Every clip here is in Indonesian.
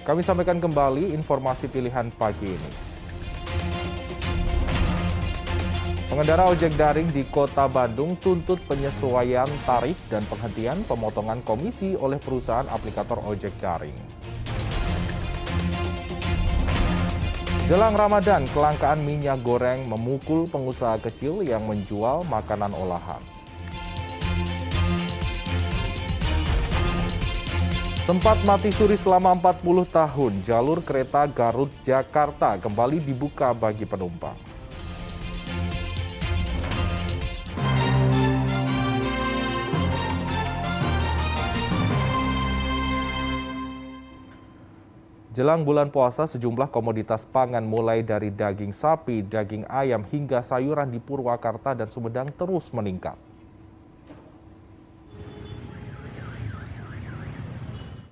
Kami sampaikan kembali informasi pilihan pagi ini. Pengendara ojek daring di Kota Bandung tuntut penyesuaian tarif dan penghentian pemotongan komisi oleh perusahaan aplikator ojek daring. Jelang Ramadan, kelangkaan minyak goreng memukul pengusaha kecil yang menjual makanan olahan. Sempat mati suri selama 40 tahun, jalur kereta Garut-Jakarta kembali dibuka bagi penumpang. Jelang bulan puasa, sejumlah komoditas pangan mulai dari daging sapi, daging ayam, hingga sayuran di Purwakarta dan Sumedang terus meningkat.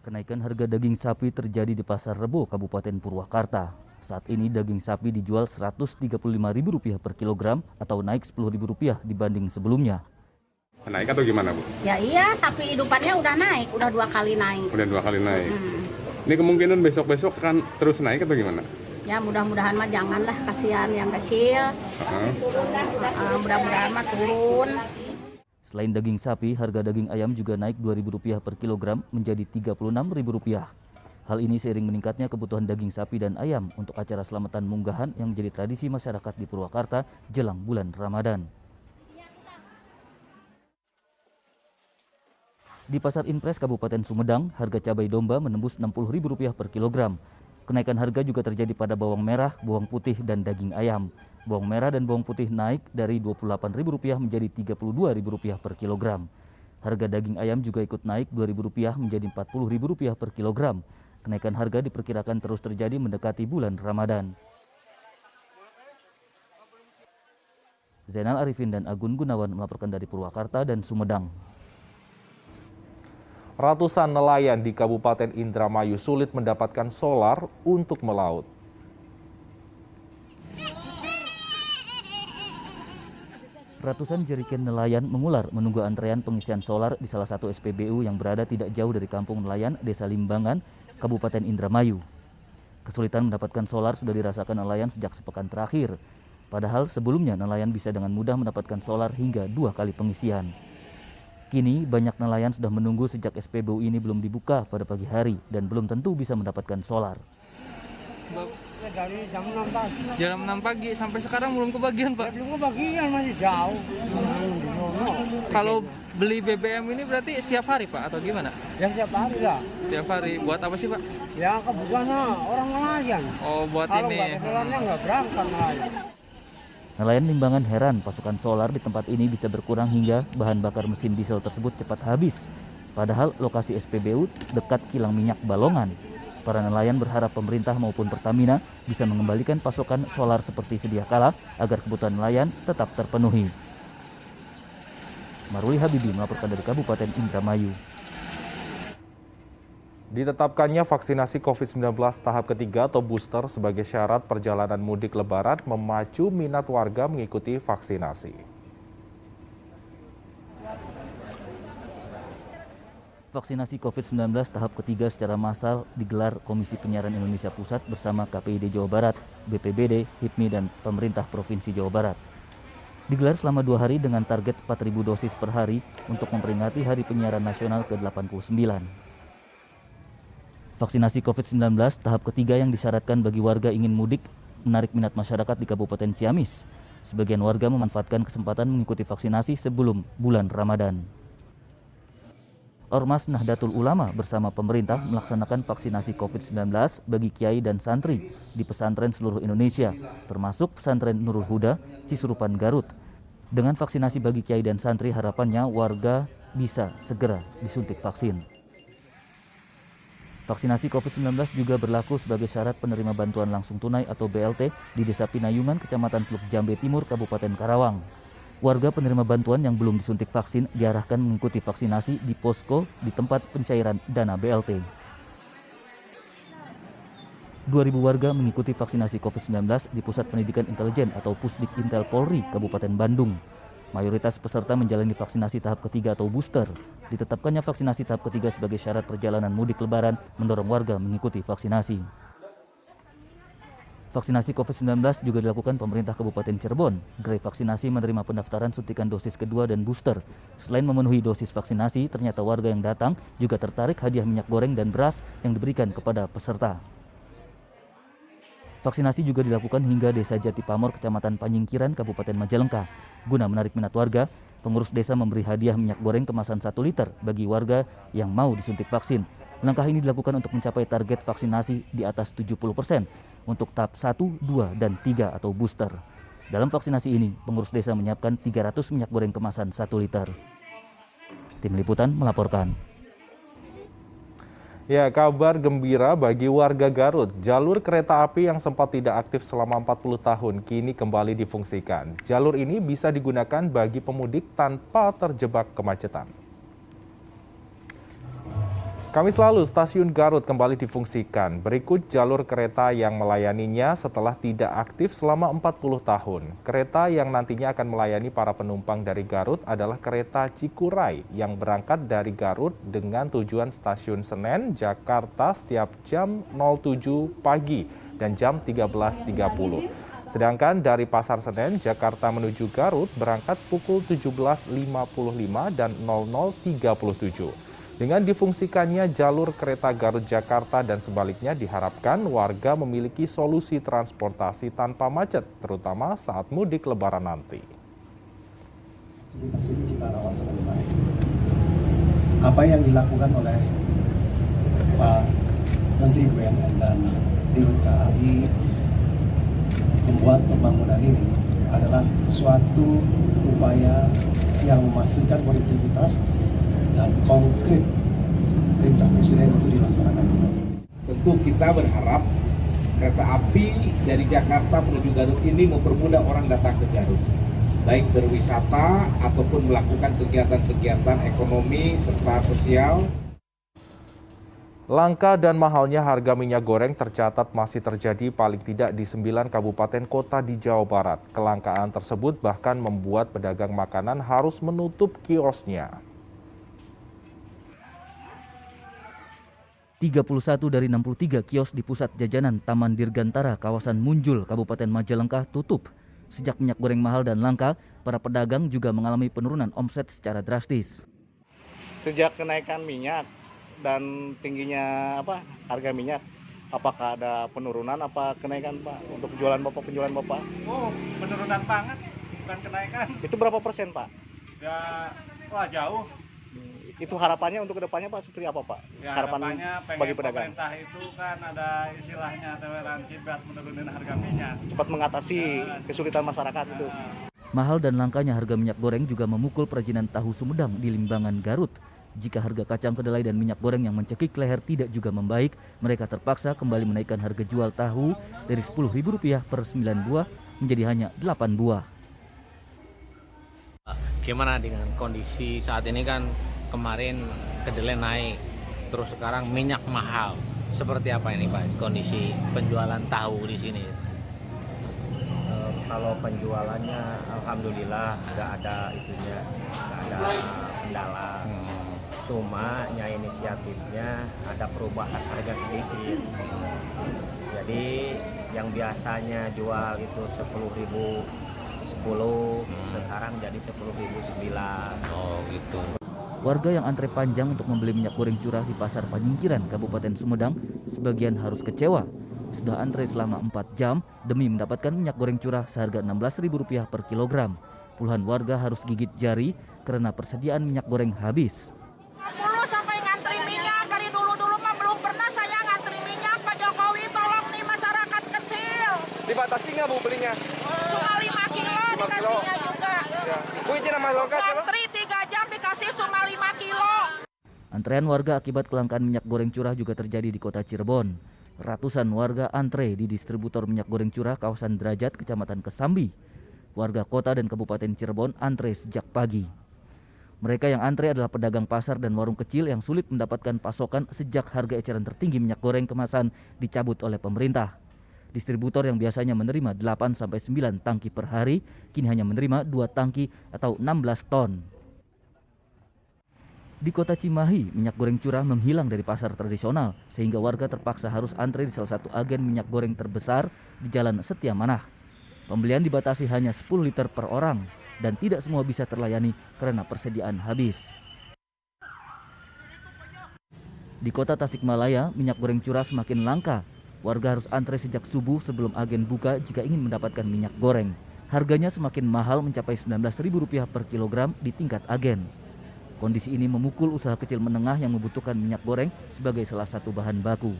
Kenaikan harga daging sapi terjadi di Pasar Rebo, Kabupaten Purwakarta. Saat ini daging sapi dijual Rp135.000 per kilogram atau naik Rp10.000 dibanding sebelumnya. Naik atau gimana, Bu? Ya iya, sapi hidupannya udah naik, udah 2 kali naik. Udah 2 kali naik. Ini kemungkinan besok-besok kan terus naik atau gimana? Ya mudah-mudahan mah janganlah, kasihan yang kecil. Mudah-mudahan mah turun. Selain daging sapi, harga daging ayam juga naik Rp2.000 per kilogram menjadi Rp36.000. Hal ini seiring meningkatnya kebutuhan daging sapi dan ayam untuk acara selamatan munggahan yang menjadi tradisi masyarakat di Purwakarta jelang bulan Ramadan. Di Pasar Impres Kabupaten Sumedang, harga cabai domba menembus Rp60.000 per kilogram. Kenaikan harga juga terjadi pada bawang merah, bawang putih, dan daging ayam. Bawang merah dan bawang putih naik dari Rp28.000 menjadi Rp32.000 per kilogram. Harga daging ayam juga ikut naik Rp2.000 menjadi Rp40.000 per kilogram. Kenaikan harga diperkirakan terus terjadi mendekati bulan Ramadan. Zainal Arifin dan Agun Gunawan melaporkan dari Purwakarta dan Sumedang. Ratusan nelayan di Kabupaten Indramayu sulit mendapatkan solar untuk melaut. Ratusan jerigen nelayan mengular menunggu antrean pengisian solar di salah satu SPBU yang berada tidak jauh dari kampung nelayan Desa Limbangan, Kabupaten Indramayu. Kesulitan mendapatkan solar sudah dirasakan nelayan sejak sepekan terakhir. Padahal sebelumnya nelayan bisa dengan mudah mendapatkan solar hingga 2 kali pengisian. Kini banyak nelayan sudah menunggu sejak SPBU ini belum dibuka pada pagi hari dan belum tentu bisa mendapatkan solar. Dari jam 6 pagi. Jam 6 pagi sampai sekarang belum kebagian, Pak. Belum kebagian, masih jauh. Kalau beli BBM ini berarti setiap hari, Pak, atau gimana? Ya setiap hari lah. Setiap hari. Buat apa sih, Pak? Ya kebutuhan orang nelayan. Oh, buat Kalau ini. nggak ada solarnya nggak berangkat nelayan. Nelayan Limbangan heran pasokan solar di tempat ini bisa berkurang hingga bahan bakar mesin diesel tersebut cepat habis. Padahal lokasi SPBU dekat kilang minyak Balongan. Para nelayan berharap pemerintah maupun Pertamina bisa mengembalikan pasokan solar seperti sedia kala agar kebutuhan nelayan tetap terpenuhi. Maruli Habibi melaporkan dari Kabupaten Indramayu. Ditetapkannya vaksinasi COVID-19 tahap ketiga atau booster sebagai syarat perjalanan mudik lebaran memacu minat warga mengikuti vaksinasi. Vaksinasi COVID-19 tahap ketiga secara massal digelar Komisi Penyiaran Indonesia Pusat bersama KPID Jawa Barat, BPBD, HIPMI, dan Pemerintah Provinsi Jawa Barat. Digelar selama 2 hari dengan target 4.000 dosis per hari untuk memperingati Hari Penyiaran Nasional ke-89. Vaksinasi COVID-19 tahap ketiga yang disyaratkan bagi warga ingin mudik menarik minat masyarakat di Kabupaten Ciamis. Sebagian warga memanfaatkan kesempatan mengikuti vaksinasi sebelum bulan Ramadan. Ormas Nahdlatul Ulama bersama pemerintah melaksanakan vaksinasi COVID-19 bagi kiai dan santri di pesantren seluruh Indonesia, termasuk pesantren Nurul Huda, Cisurupan, Garut. Dengan vaksinasi bagi kiai dan santri, harapannya warga bisa segera disuntik vaksin. Vaksinasi COVID-19 juga berlaku sebagai syarat penerima bantuan langsung tunai atau BLT di Desa Pinayungan, Kecamatan Teluk Jambe Timur, Kabupaten Karawang. Warga penerima bantuan yang belum disuntik vaksin diarahkan mengikuti vaksinasi di posko di tempat pencairan dana BLT. 2.000 warga mengikuti vaksinasi COVID-19 di Pusat Pendidikan Intelijen atau Pusdik Intel Polri, Kabupaten Bandung. Mayoritas peserta menjalani vaksinasi tahap ketiga atau booster. Ditetapkannya vaksinasi tahap ketiga sebagai syarat perjalanan mudik Lebaran mendorong warga mengikuti vaksinasi. Vaksinasi COVID-19 juga dilakukan pemerintah Kabupaten Cirebon. Gerai vaksinasi menerima pendaftaran suntikan dosis kedua dan booster. Selain memenuhi dosis vaksinasi, ternyata warga yang datang juga tertarik hadiah minyak goreng dan beras yang diberikan kepada peserta. Vaksinasi juga dilakukan hingga Desa Jati Pamor, Kecamatan Panyingkiran, Kabupaten Majalengka. Guna menarik minat warga, pengurus desa memberi hadiah minyak goreng kemasan 1 liter bagi warga yang mau disuntik vaksin. Langkah ini dilakukan untuk mencapai target vaksinasi di atas 70% untuk tahap 1, 2, dan 3 atau booster. Dalam vaksinasi ini, pengurus desa menyiapkan 300 minyak goreng kemasan 1 liter. Tim Liputan melaporkan. Ya, kabar gembira bagi warga Garut. Jalur kereta api yang sempat tidak aktif selama 40 tahun kini kembali difungsikan. Jalur ini bisa digunakan bagi pemudik tanpa terjebak kemacetan. Kamis lalu, stasiun Garut kembali difungsikan. Berikut jalur kereta yang melayaninya setelah tidak aktif selama 40 tahun. Kereta yang nantinya akan melayani para penumpang dari Garut adalah kereta Cikuray yang berangkat dari Garut dengan tujuan stasiun Senen, Jakarta setiap jam 07 pagi dan jam 13.30. Sedangkan dari Pasar Senen, Jakarta menuju Garut berangkat pukul 17.55 dan 00.37. Dengan difungsikannya jalur kereta Garut Jakarta dan sebaliknya diharapkan warga memiliki solusi transportasi tanpa macet, terutama saat mudik Lebaran nanti. Ini kita rawat dengan baik. Apa yang dilakukan oleh Pak Menteri BUMN dan Dirut KAI membuat pembangunan ini adalah suatu upaya yang memastikan konektivitas dan konkret perintah Presiden itu dilaksanakan. Tentu kita berharap kereta api dari Jakarta menuju Garut ini mempermudah orang datang ke Garut, baik berwisata ataupun melakukan kegiatan-kegiatan ekonomi serta sosial. Langka dan mahalnya harga minyak goreng tercatat masih terjadi paling tidak di 9 kabupaten kota di Jawa Barat. Kelangkaan tersebut bahkan membuat pedagang makanan harus menutup kiosnya. 31 dari 63 kios di pusat jajanan Taman Dirgantara, kawasan Munjul, Kabupaten Majalengka tutup. Sejak minyak goreng mahal dan langka, para pedagang juga mengalami penurunan omset secara drastis. Sejak kenaikan minyak dan tingginya harga minyak, apakah ada penurunan apa kenaikan Pak untuk penjualan Bapak? Oh, penurunan banget, bukan kenaikan. Itu berapa persen Pak? Ya, wah jauh. Itu harapannya untuk kedepannya Pak seperti apa Pak? Ya, harapannya bagi pedagang. Pemerintah itu kan ada istilahnya toleransi buat menurunin harga minyak. Cepat mengatasi kesulitan masyarakat itu. Mahal dan langkanya harga minyak goreng juga memukul perajinan tahu Sumedang di Limbangan, Garut. Jika harga kacang kedelai dan minyak goreng yang mencekik leher tidak juga membaik, mereka terpaksa kembali menaikkan harga jual tahu dari Rp10.000 per 9 buah menjadi hanya 8 buah. Gimana dengan kondisi saat ini kan kemarin kedelai naik, terus sekarang minyak mahal. Seperti apa ini Pak kondisi penjualan tahu di sini? Kalau penjualannya alhamdulillah nggak ada kendala. Cuma inisiatifnya ada perubahan harga sedikit. Jadi yang biasanya jual itu 10.010 sekarang jadi 10.009. Oh gitu. Warga yang antre panjang untuk membeli minyak goreng curah di Pasar Panyingkiran, Kabupaten Sumedang, sebagian harus kecewa. Sudah antre selama 4 jam demi mendapatkan minyak goreng curah seharga Rp16.000 per kilogram. Puluhan warga harus gigit jari karena persediaan minyak goreng habis. Sampai ngantri minyak, dari dulu-dulu mah belum pernah saya ngantri minyak. Pak Jokowi tolong nih masyarakat kecil. Dibatasi nggak Bu belinya? Cuma 5 kilo dikasihnya juga. Ya. Bu izin nama logat ya, Ngantri 3 jam dikasih cuma 5 kilo. Antrean warga akibat kelangkaan minyak goreng curah juga terjadi di kota Cirebon. Ratusan warga antre di distributor minyak goreng curah kawasan Derajat, Kecamatan Kesambi. Warga kota dan Kabupaten Cirebon antre sejak pagi. Mereka yang antre adalah pedagang pasar dan warung kecil yang sulit mendapatkan pasokan sejak harga eceran tertinggi minyak goreng kemasan dicabut oleh pemerintah. Distributor yang biasanya menerima 8-9 tangki per hari, kini hanya menerima 2 tangki atau 16 ton. Di kota Cimahi, minyak goreng curah menghilang dari pasar tradisional, sehingga warga terpaksa harus antre di salah satu agen minyak goreng terbesar di Jalan Setia Manah. Pembelian dibatasi hanya 10 liter per orang, dan tidak semua bisa terlayani karena persediaan habis. Di kota Tasikmalaya, minyak goreng curah semakin langka. Warga harus antre sejak subuh sebelum agen buka jika ingin mendapatkan minyak goreng. Harganya semakin mahal mencapai Rp19.000 per kilogram di tingkat agen. Kondisi ini memukul usaha kecil menengah yang membutuhkan minyak goreng sebagai salah satu bahan baku.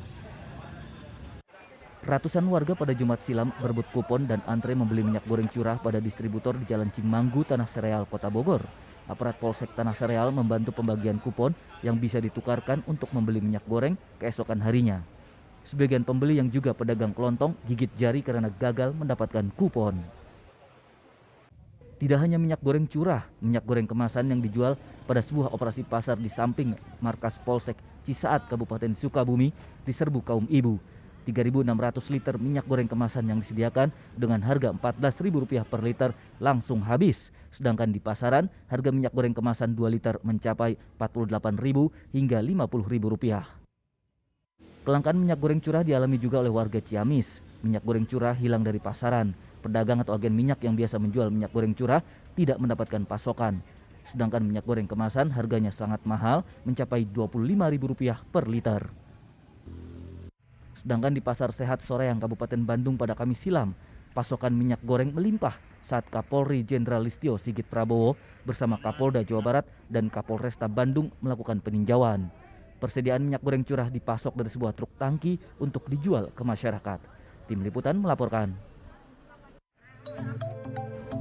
Ratusan warga pada Jumat silam berebut kupon dan antre membeli minyak goreng curah pada distributor di Jalan Cimanggu, Tanah Sereal, Kota Bogor. Aparat Polsek Tanah Sereal membantu pembagian kupon yang bisa ditukarkan untuk membeli minyak goreng keesokan harinya. Sebagian pembeli yang juga pedagang kelontong gigit jari karena gagal mendapatkan kupon. Tidak hanya minyak goreng curah, minyak goreng kemasan yang dijual pada sebuah operasi pasar di samping markas Polsek Cisaat, Kabupaten Sukabumi, diserbu kaum ibu. 3.600 liter minyak goreng kemasan yang disediakan dengan harga Rp14.000 per liter langsung habis. Sedangkan di pasaran, harga minyak goreng kemasan 2 liter mencapai Rp48.000 hingga Rp50.000. Kelangkaan minyak goreng curah dialami juga oleh warga Ciamis. Minyak goreng curah hilang dari pasaran. Pedagang atau agen minyak yang biasa menjual minyak goreng curah tidak mendapatkan pasokan. Sedangkan minyak goreng kemasan harganya sangat mahal, mencapai Rp25.000 per liter. Sedangkan di Pasar Sehat Soreang, Kabupaten Bandung pada Kamis silam, pasokan minyak goreng melimpah saat Kapolri Jenderal Listio Sigit Prabowo bersama Kapolda Jawa Barat dan Kapolresta Bandung melakukan peninjauan. Persediaan minyak goreng curah dipasok dari sebuah truk tangki untuk dijual ke masyarakat. Tim Liputan melaporkan.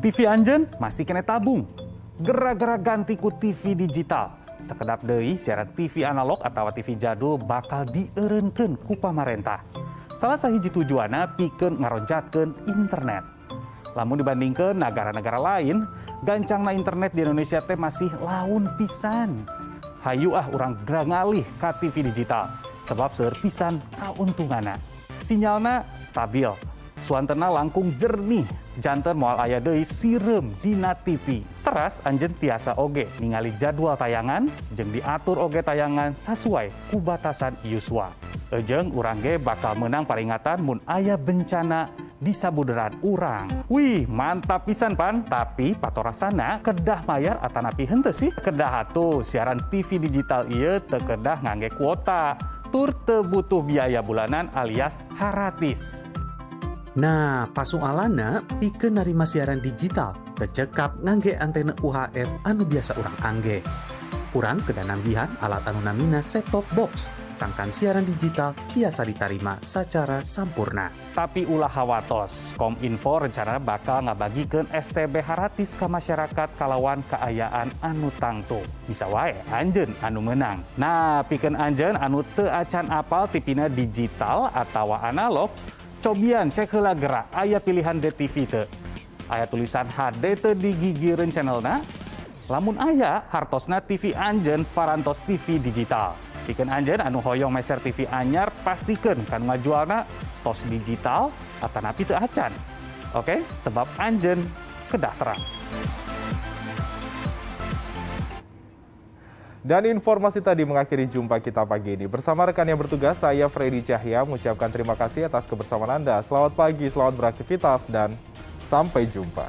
TV Anjen masih kena tabung. Gara-gara ganti ku TV digital. Sekedap deui siaran TV analog atau TV jadul bakal dieureunkeun ku pamarentah. Salah sahiji tujuanna pikeun ngaronjatkeun internet. Lamun dibandingkeun negara-negara lain, gancangna internet di Indonesia teh masih laun pisan. Hayu urang ngalih ka TV digital, sebab seueur pisan kauntunganna. Sinyalna stabil, suantena langkung jernih, janten moal aya deui sireum dina TV. Teras anjeun tiasa oge ningali jadwal tayangan jeung diatur oge tayangan sesuai ku batasan yuswa. Ejeung urang ge bakal meunang paringatan mun aya bencana di sabuderan urang. Wih, mantap pisan pan. Tapi patorasana kedah mayar atanapi henteu sih? Kedah atuh siaran TV digital ieu teu kedah ngangge kuota. Tur teu butuh biaya bulanan alias haratis. Nah, pasoalana pikeun narima siaran digital tecekap ngangge antena UHF anu biasa urang angge. Urang kedah nanggihan alat anu namina set-top box. Sangkan siaran digital biasa ditarima secara sampurna. Tapi ulah hawatos, Kominfo rencana bakal ngabagikeun STB haratis ke masyarakat kalawan keayaan anu tangtu. Bisa wae anjeun anu menang. Nah, pikeun anjeun anu teu acan apal tipina digital atawa analog, cobian cek heula geura aya pilihan DTV teu. Aya tulisan HD teu digigireun channelna. Lamun aya hartosna TV anjeun parantos TV digital. Pikeun anjeun anu hoyong meser TV anyar pastikeun kan ngajualna tos digital atanapi teu acan. Oke, sebab anjeun kedah terang. Dan informasi tadi mengakhiri jumpa kita pagi ini. Bersama rekan yang bertugas, saya Freddy Cahya mengucapkan terima kasih atas kebersamaan Anda. Selamat pagi, selamat beraktivitas, dan sampai jumpa.